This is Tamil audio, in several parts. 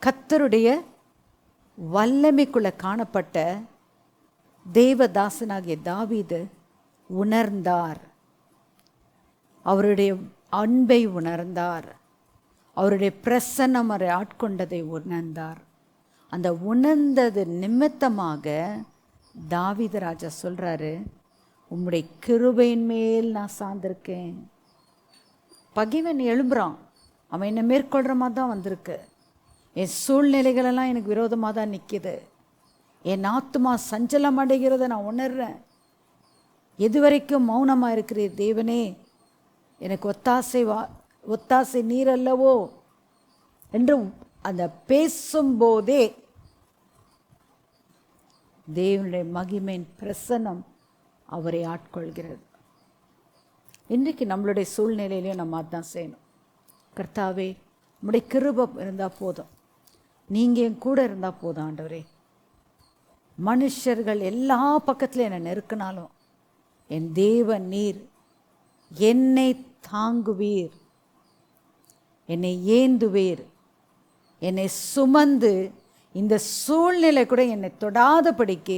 கர்த்தருடைய வல்லமைக்குள்ள காணப்பட்ட தேவதாசனாகிய தாவீது உணர்ந்தார். அவருடைய அன்பை உணர்ந்தார். அவருடைய பிரசன்னம் அவரை ஆட்கொண்டதை உணர்ந்தார். அந்த உணர்ந்தது நிமித்தமாக தாவீது ராஜா சொல்றாரு, உம்முடைய கிருபையின் மேல் நான் சார்ந்திருக்கேன். பகைவன் எழும்புறான், அவன் என்னை மேற்கொள்கிற மாதிரி தான் வந்திருக்கு. என் சூழ்நிலைகளெல்லாம் எனக்கு விரோதமாக தான் நிற்கிது. என் ஆத்துமா சஞ்சலம் அடைகிறத நான் உணர்றேன். எதுவரைக்கும் மௌனமாக இருக்கிறீர் தேவனே, எனக்கு ஒத்தாசை நீர் அல்லவோ என்று அந்த பேசும்போதே தேவனுடைய மகிமையின் பிரசன்னம் அவரை ஆட்கொள்கிறது. இன்றைக்கு நம்மளுடைய சூழ்நிலையிலையும் நம்ம அதான் செய்யணும். கர்த்தாவே, உம்முடைய கிருபை இருந்தால் போதும், நீங்கள் என் கூட இருந்தால் போதும் ஆண்டவரே. மனுஷர்கள் எல்லா பக்கத்துலையும் என்னை நெருக்கினாலும் என் தேவன் நீர் என்னை தாங்குவீர், என்னை ஏந்துவீர், என்னை சுமந்து இந்த சூழ்நிலை கூட என்னை தொடாதபடிக்கு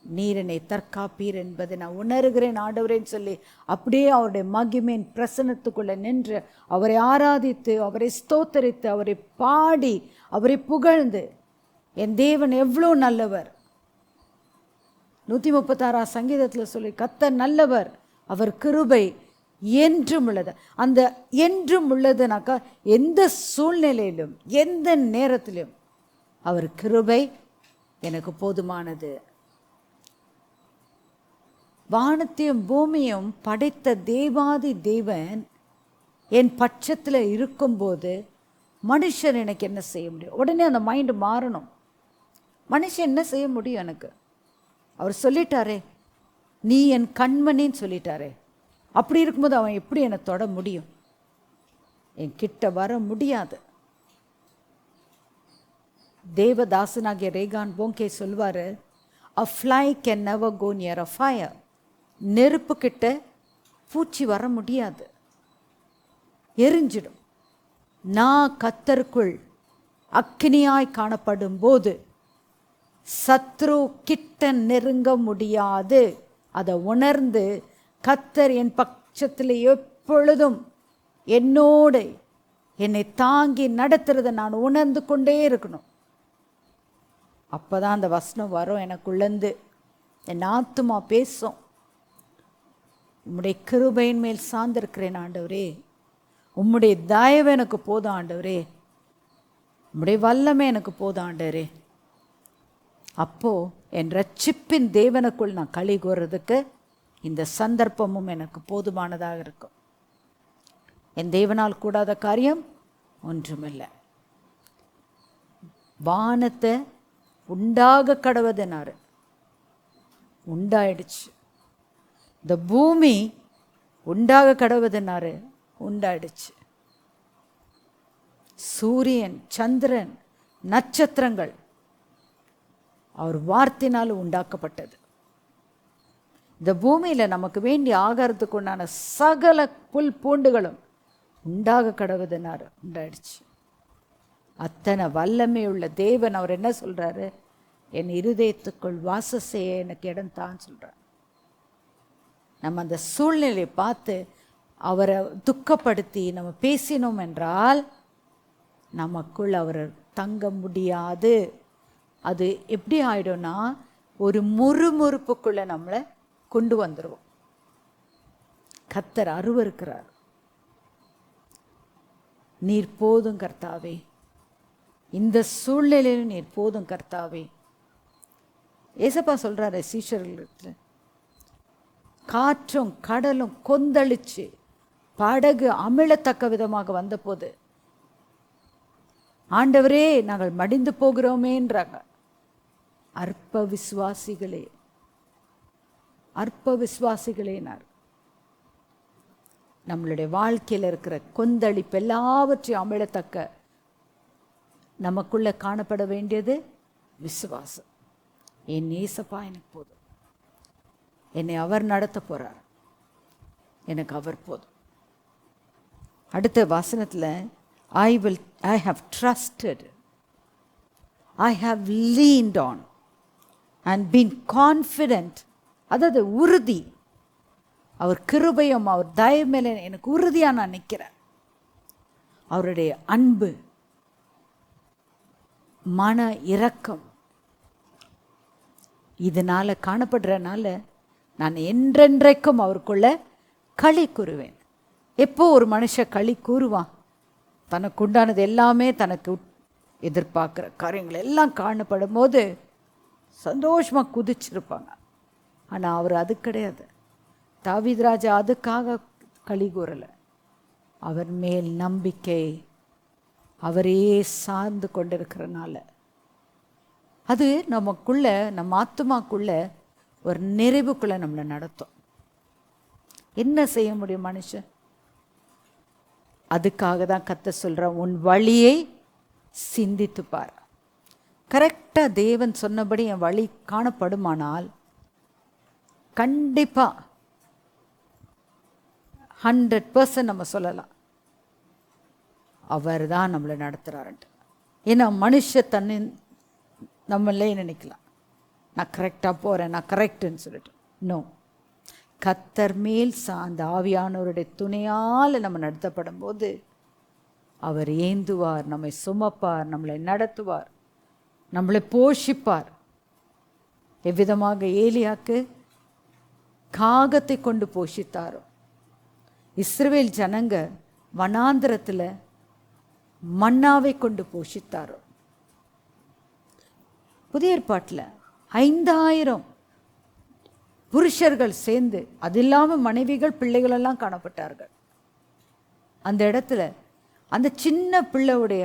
நீர் என்னை தற்காப்பீர் என்பதை நான் உணர்கிறேன் ஆண்டவரேன்னு சொல்லி அப்படியே அவருடைய மகிமையின் பிரசன்னத்துக்குள்ளே நின்று அவரை ஆராதித்து, அவரை ஸ்தோத்தரித்து, அவரை பாடி, அவரை புகழ்ந்து, என் தேவன் எவ்வளோ நல்லவர். 136 சங்கீதத்தில் சொல்லி, கர்த்தர் நல்லவர், அவர் கிருபை என்றும் உள்ளது. அந்த என்றும் உள்ளதுனாக்கா எந்த சூழ்நிலையிலும் எந்த நேரத்திலும் அவர் கிருபை எனக்கு போதுமானது. வானத்தையும் பூமியும் படைத்த தேவாதி தேவன் என் பட்சத்தில் இருக்கும்போது மனுஷன் எனக்கு என்ன செய்ய முடியும்? உடனே அந்த மைண்டு மாறணும். மனுஷன் என்ன செய்ய முடியும் எனக்கு? அவர் சொல்லிட்டாரே, நீ என் கண்மணின்னு சொல்லிட்டாரே. அப்படி இருக்கும்போது அவன் எப்படி என்னை தொட முடியும்? என் கிட்ட வர முடியாது. தேவதாசனாகிய ரேகான் போங்கே சொல்வார், a fly can never go near a fire. நெருப்பு கிட்ட பூச்சி வர முடியாது, எரிஞ்சிடும். நான் கர்த்தருக்குள் அக்கினியாய் காணப்படும் போது சத்ரு கிட்ட நெருங்க முடியாது. அதை உணர்ந்து கர்த்தர் என் பட்சத்தில் எப்பொழுதும் என்னோடு என்னை தாங்கி நடத்துறதை நான் உணர்ந்து கொண்டே இருக்கணும். அப்போ தான் அந்த வசனம் வரும் எனக்குள்ளேருந்து. என் ஆத்துமா பேசும், உம்முடைய கிருபையின் மேல் சார்ந்திருக்கிறேன் ஆண்டவரே, உம்முடைய தயவு எனக்கு போதும் ஆண்டவரே, உம்முடைய வல்லமை எனக்கு போதும் ஆண்டவரே. அப்போது என் ரட்சிப்பின் தேவனுக்குள் நான் களி கூறுறதுக்கு இந்த சந்தர்ப்பமும் எனக்கு போதுமானதாக இருக்கும். என் தேவனால் கூடாத காரியம் ஒன்றுமில்லை. வானத்தை உண்டாக கடவுதுனாரு, உண்டாயிடுச்சு. இந்த பூமி உண்டாக கடவுதுனாரு, உண்டாயிடுச்சு. சூரியன், சந்திரன், நட்சத்திரங்கள் அவர் வார்த்தையினால் உண்டாக்கப்பட்டது. இந்த பூமியில் நமக்கு வேண்டிய ஆகாரத்துக்கு உண்டான சகல புல் பூண்டுகளும் உண்டாக கடவுதுனாரு, உண்டாயிடுச்சு. அத்தனை வல்லமை உள்ள தேவன் அவர் என்ன சொல்கிறாரு? என் இருதயத்துக்குள் வாச செய்ய எனக்கு இடம் தான் சொல்கிறார். நம்ம அந்த சூழ்நிலையை பார்த்து அவரை துக்கப்படுத்தி நம்ம பேசினோம் என்றால் நமக்குள் அவர் தங்க முடியாது. அது எப்படி ஆகிடும்னா, ஒரு முறுமுறுப்புக்குள்ளே நம்மளை கொண்டு வந்துடுவோம். கர்த்தர் அருவருக்கிறார். நீர் போதும் கர்த்தாவே, இந்த சூழ்நிலையிலும் நீர் போதும் கர்த்தாவே. ஏசப்பா சொல்கிறாரு சீஷர்களுக்கு, காற்றும் கடலும் கொந்தளிச்சு படகு அமிழத்தக்க விதமாக வந்தபோது, ஆண்டவரே நாங்கள் மடிந்து போகிறோமேன்றாங்க. அற்ப விசுவாசிகளே, அற்ப விசுவாசிகளேனார். நம்மளுடைய வாழ்க்கையில் இருக்கிற கொந்தளிப்பு எல்லாவற்றையும் அமிழத்தக்க நமக்குள்ள காணப்பட வேண்டியது விசுவாசம். என் ஏசப்பா எனக்கு போதும், என்னை அவர் நடத்த போகிறார், எனக்கு அவர் போதும். அடுத்த வசனத்தில் I have trusted I have leaned on and been confident. அதாவது உறுதி. அவர் கிருபையும் அவர் தயவு மேலே எனக்கு உறுதியாக நான் நிற்கிறேன். அவருடைய அன்பு, மன இரக்கம் இதனால் காணப்படுறனால நான் என்றென்றைக்கும் அவருக்குள்ள களி கூறுவேன். எப்போ ஒரு மனுஷன் களி கூறுவான்? தனக்கு உண்டானது எல்லாமே தனக்கு எதிர்பார்க்குற காரியங்கள் எல்லாம் காணப்படும் போது சந்தோஷமாக குதிச்சிருப்பாங்க. ஆனால் அவர் அது கிடையாது. தாவீது ராஜா அதுக்காக களி கூறலை. அவர் மேல் நம்பிக்கை, அவரே சார்ந்து கொண்டிருக்கிறனால அது நமக்குள்ள, நம்ம ஆத்துமாக்குள்ள ஒரு நிறைவுக்குள்ளே நம்மளை நடத்தும். என்ன செய்ய முடியும் மனுஷன்? அதுக்காக தான் கர்த்தர் சொல்கிறான், உன் வழியை சிந்தித்து பார். கரெக்டாக தேவன் சொன்னபடி என் வழி காணப்படுமானால் கண்டிப்பாக 100% நம்ம சொல்லலாம் அவர் தான் நம்மளை நடத்துகிறாருன்ட்டு. ஏன்னா மனுஷ தன்னை நம்மளே நினைக்கலாம், நான் கரெக்டாக போகிறேன், நான் கரெக்டுன்னு சொல்லிட்டு. நோ, கர்த்தர் மேல் சார்ந்த ஆவியானவருடைய துணையால் நம்ம நடத்தப்படும் போது அவர் ஏந்துவார், நம்மை சுமப்பார், நம்மளை நடத்துவார், நம்மளை போஷிப்பார். எவ்விதமாக ஏலியாக்கு காகத்தை கொண்டு போஷித்தாரோ, இஸ்ரவேல் ஜனங்க வனாந்திரத்தில் மன்னாவை கொண்டு போஷித்தாரோ, புதிய ஏற்பாட்டில் 5000 புருஷர்கள் சேர்ந்து, அது இல்லாமல் மனைவிகள் பிள்ளைகளெல்லாம் காணப்பட்டார்கள். அந்த இடத்துல அந்த சின்ன பிள்ளையுடைய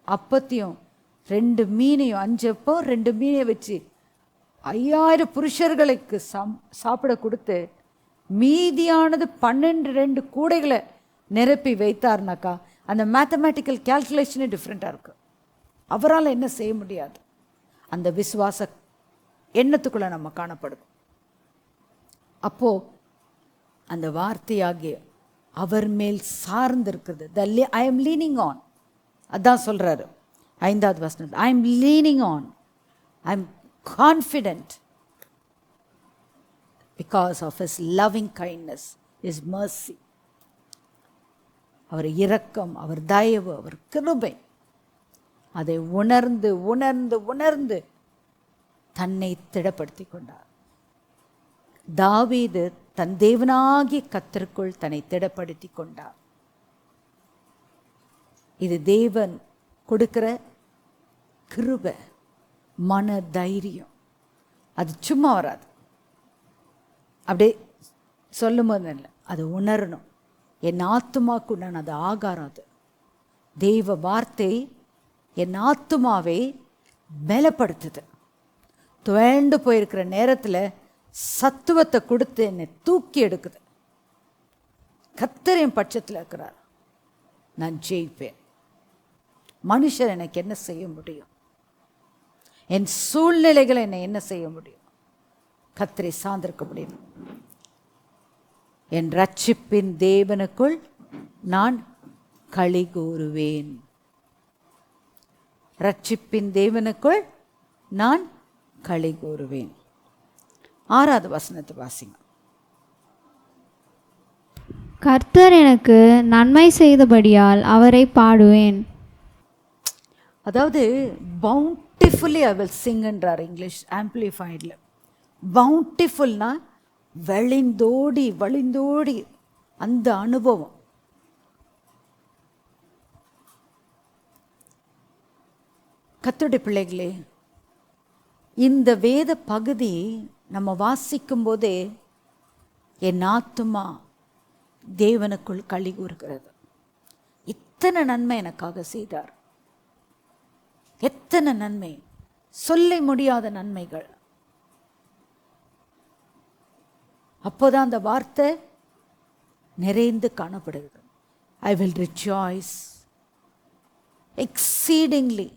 அப்பத்தையும் 2 மீனையும், 5 அப்பம் 2 மீனை வச்சு 5000 புருஷர்களுக்கு சாப்பிட கொடுத்து மீதியானது 12 கூடைகளை நிரப்பி வைத்தார்னாக்கா அந்த மேத்தமேட்டிக்கல் கேல்குலேஷனே டிஃப்ரெண்ட்டாக இருக்குது. அவரால் என்ன செய்ய முடியாது? அந்த விசுவாச எண்ணத்துக்குள்ளே நம்ம காணப்படுது. அப்போது அந்த வார்த்தையாகிய அவர் மேல் சார்ந்து இருக்குது. ஐ எம் லீனிங் ஆன், அதான் சொல்கிறாரு 5வது வசனம். I am leaning on, I am confident because of his loving kindness, his mercy. அவர் இரக்கம், அவர் தயவு, அவர் கிருபை, அதை உணர்ந்து உணர்ந்து உணர்ந்து தன்னை திடப்படுத்தி கொண்டார். தாவீது தன் தேவனாகிய கர்த்தருக்குள் தன்னை திடப்படுத்தி கொண்டார். இது தேவன் கொடுக்கிற கிருபை, மன தைரியம். அது சும்மா வராது, அப்படியே சொல்லும் போது இல்லை, அது உணரணும். என் ஆத்துமாக்கு நான் அது ஆகாரம். அது தெய்வ வார்த்தை என் ஆத்துமாவை பலப்படுத்துது. துவண்டு போயிருக்கிற நேரத்தில் சத்துவத்தை கொடுத்து என்னை தூக்கி எடுக்குது. கர்த்தர் என் பட்சத்தில் இருக்கிறார், நான் ஜெயிப்பேன். மனுஷர் எனக்கு என்ன செய்ய முடியும்? என் சூழ்நிலைகளை என்னை என்ன செய்ய முடியும்? கர்த்தரை சார்ந்திருக்க முடியும். என் ரட்சிப்பின் தேவனுக்குள் நான் களி கூறுவேன். ரட்சிப்பின் தேவனுக்குள் நான் களி கூறுவேன். 6வது வசனத்தை வாசிங்க. கர்த்தர் எனக்கு நன்மை செய்தபடியால் அவரை பாடுவேன். அதாவது பவுண்டிஃபுல்லி ஐ வில் சிங்ன்றார் இங்கிலீஷ் ஆம்பிளிஃபைடில். பவுண்டிஃபுல்னா வழிந்தோடி வழிந்தோடி அந்த அனுபவம். கர்த்தருடைய பிள்ளைகளே, இந்த வேத பகுதி நம்ம வாசிக்கும் போதே என் ஆத்துமா தேவனுக்குள் களி கூறுகிறது. இத்தனை நன்மை எனக்காக செய்தார், எத்தனை நன்மை, சொல்ல முடியாத நன்மைகள். அப்போதான் அந்த வார்த்தை நிறைந்து காணப்படுகிறது. I will rejoice exceedingly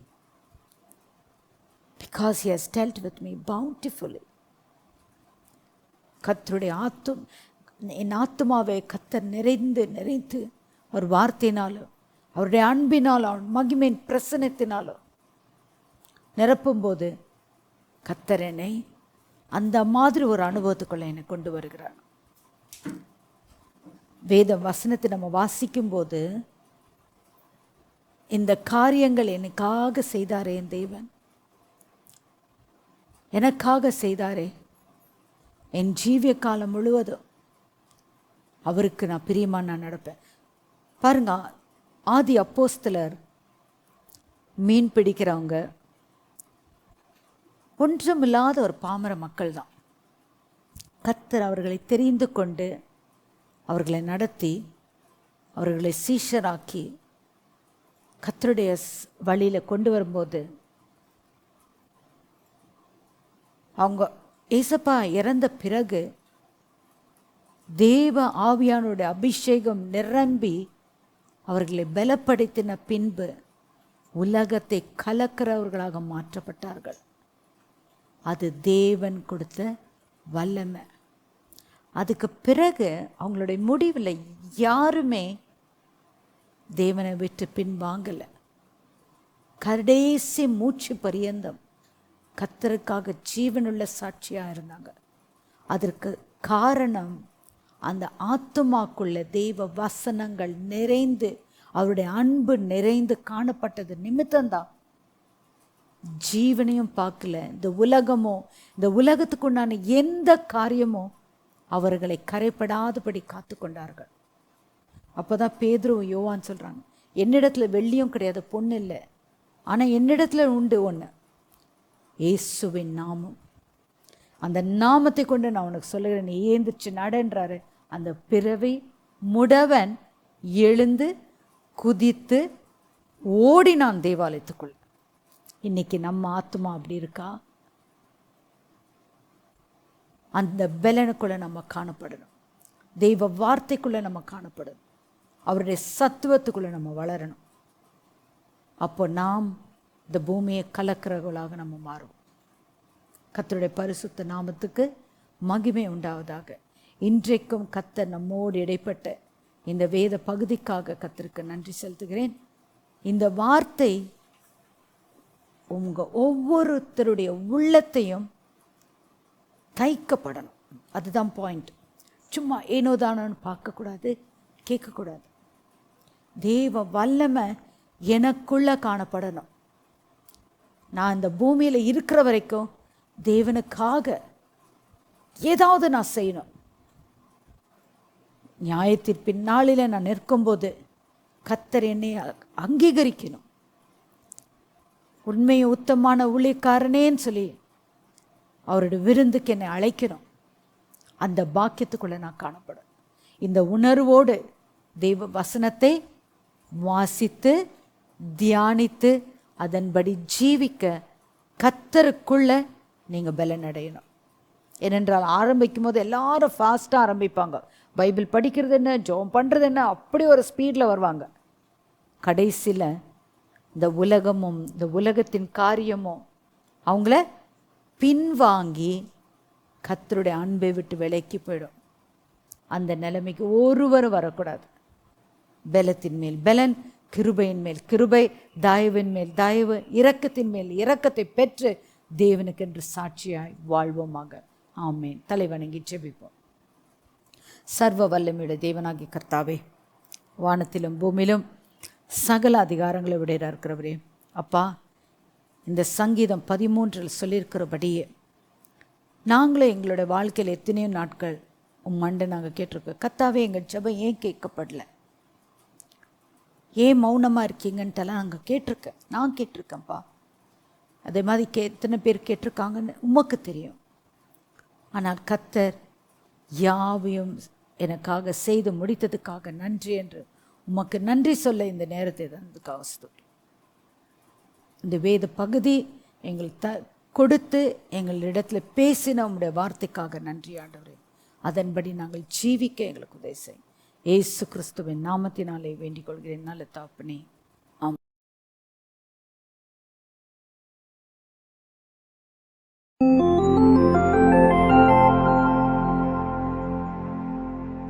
because he has dealt with me bountifully. கர்த்தருடைய என் ஆத்துமாவை கர்த்தர் நிறைந்து நிறைந்து அவர் வார்த்தையினாலும் அவருடைய அன்பினாலும் அவர் மகிமையின் பிரசன்னத்தினாலும் நிரப்பும்போது கர்த்தர் என்னை அந்த மாதிரி ஒரு அனுபவத்துக்குள்ள என்னை கொண்டு வருகிறார். வேத வசனத்தை நம்ம வாசிக்கும்போது இந்த காரியங்கள் எனக்காக செய்தாரே என் தேவன், எனக்காக செய்தாரே, என் ஜீவிய காலம் முழுவதும் அவருக்கு நான் பிரியமா நான் நடப்பேன். பாருங்க, ஆதி அப்போஸ்தலர் மீன் பிடிக்கிறவங்க ஒன்றுமில்லாத ஒரு பாமர மக்கள் தான். கர்த்தர் அவர்களை தெரிந்து கொண்டு அவர்களை நடத்தி அவர்களை சீஷராக்கி கர்த்தருடைய வழியில் கொண்டு வரும்போது அவங்க ஏசப்பா இறந்த பிறகு தேவ ஆவியானுடைய அபிஷேகம் நிரம்பி அவர்களை பலப்படுத்தின பின்பு உலகத்தை கலக்கிறவர்களாக மாற்றப்பட்டார்கள். அது தேவன் கொடுத்த வல்லமை. அதுக்கு பிறகு அவங்களுடைய முடிவில் யாருமே தேவனை விட்டு பின்வாங்கலை. கடைசி மூச்சு பரியந்தம் கர்த்தருக்காக ஜீவனுள்ள சாட்சியாக இருந்தாங்க. அதற்கு காரணம் அந்த ஆத்துமாக்குள்ள தெய்வ வசனங்கள் நிறைந்து அவருடைய அன்பு நிறைந்து காணப்பட்டது நிமித்தம்தான். ஜீவனையும் பார்க்கல, இந்த உலகமோ இந்த உலகத்துக்குண்டான எந்த காரியமோ அவர்களை கரைப்படாதபடி காத்து கொண்டார்கள். அப்போதான் பேதுருவும் யோவான் சொல்கிறாங்க, என்னிடத்துல வெள்ளியும் கிடையாது, பொண்ணு இல்லை, ஆனால் என்னிடத்துல உண்டு ஒன்று, இயேசுவின் நாமம். அந்த நாமத்தை கொண்டு நான் உனக்கு சொல்லுகிறேன், நீ ஏந்திரிச்சு நடன்றாரு. அந்த பிறவி முடவன் எழுந்து குதித்து ஓடினான் தேவாலயத்துக்குள். இன்னைக்கு நம்ம ஆத்மா அப்படி இருக்கா? அந்த பலனுக்குள்ள நம்ம காணப்படணும், தெய்வ வார்த்தைக்குள்ள நம்ம காணப்படணும், அவருடைய சத்துவத்துக்குள்ள நம்ம வளரணும். அப்போ நாம் இந்த பூமியை கலக்கிறவர்களாக நம்ம மாறும். கர்த்தருடைய பரிசுத்த நாமத்துக்கு மகிமை உண்டாவதாக. இன்றைக்கும் கர்த்தர் நம்மோடு இடைப்பட்ட இந்த வேத பகுதிக்காக கர்த்தருக்கு நன்றி செலுத்துகிறேன். இந்த வார்த்தை உங்க ஒவ்வொருத்தருடைய உள்ளத்தையும் தைக்கப்படணும். அதுதான் பாயிண்ட். சும்மா ஏனோதானு பார்க்கக்கூடாது, கேட்கக்கூடாது. தேவ வல்லமை எனக்குள்ள காணப்படணும். நான் இந்த பூமியில் இருக்கிற வரைக்கும் தேவனுக்காக ஏதாவது நான் செய்யணும். நியாயத்தின் நாளில் நான் நிற்கும்போது கர்த்தர் என்னை அங்கீகரிக்கணும். உண்மையை உத்தமான ஊழியக்காரனேன்னு சொல்லி அவருடைய விருந்துக்கு என்னை அழைக்கணும். அந்த பாக்கியத்துக்குள்ளே நான் காணப்படும். இந்த உணர்வோடு தெய்வ வசனத்தை வாசித்து தியானித்து அதன்படி ஜீவிக்க கர்த்தருக்குள்ள நீங்கள் பலன் அடையணும். ஏனென்றால் ஆரம்பிக்கும் போது எல்லாரும் ஃபாஸ்ட்டாக ஆரம்பிப்பாங்க. பைபிள் படிக்கிறது என்ன, ஜெபம் பண்ணுறது என்ன, அப்படி ஒரு ஸ்பீடில் வருவாங்க. கடைசியில் இந்த உலகமும் இந்த உலகத்தின் காரியமும் அவங்கள பின்வாங்கி கர்த்தருடைய அன்பை விட்டு விலக்கி போயிடும். அந்த நிலைமைக்கு ஒருவரும் வரக்கூடாது. பலத்தின் மேல் பலன், கிருபையின் மேல் கிருபை, தயவின் மேல் தயவு, இரக்கத்தின் மேல் இரக்கத்தை பெற்று தேவனுக்கென்று சாட்சியாய் வாழ்வோமாக. ஆமேன். தலைவணங்கி ஜெபிப்போம். சர்வ வல்லமையுடைய தேவனாகிய கர்த்தாவே, வானத்திலும் பூமியிலும் சகல அதிகாரங்களை விடையா இருக்கிறவரே, அப்பா, இந்த சங்கீதம் 13 சொல்லியிருக்கிறபடியே நாங்களும் எங்களுடைய வாழ்க்கையில் எத்தனையோ நாட்கள் மண்டை நாங்கள் கேட்டிருக்கோம். கர்த்தாவே, எங்கள் ஜெபம் ஏன் கேட்கப்படல, ஏன் மௌனமாக இருக்கீங்கன்ட்டெல்லாம் நாங்கள் கேட்டிருக்கேன். நான் கேட்டிருக்கேன்ப்பா. அதே மாதிரி எத்தனை பேர் கேட்டிருக்காங்கன்னு உமக்கு தெரியும். ஆனால் கர்த்தர் யாவையும் எனக்காக செய்து முடித்ததுக்காக நன்றி என்று உமக்கு நன்றி சொல்ல இந்த நேரத்தை தந்ததுக்காக ஸ்தோத்திரம். இந்த வேத பகுதி எங்களுக்கு கொடுத்து எங்களிடத்தில் பேசின உம்முடைய வார்த்தைக்காக நன்றி ஆண்டவரே. அதன்படி நாங்கள் ஜீவிக்க எங்களுக்கு உதவி செய்யும். இயேசு கிறிஸ்துவின் நாமத்தினாலே வேண்டிக் கொள்கிறேன் நல்ல தகப்பனே.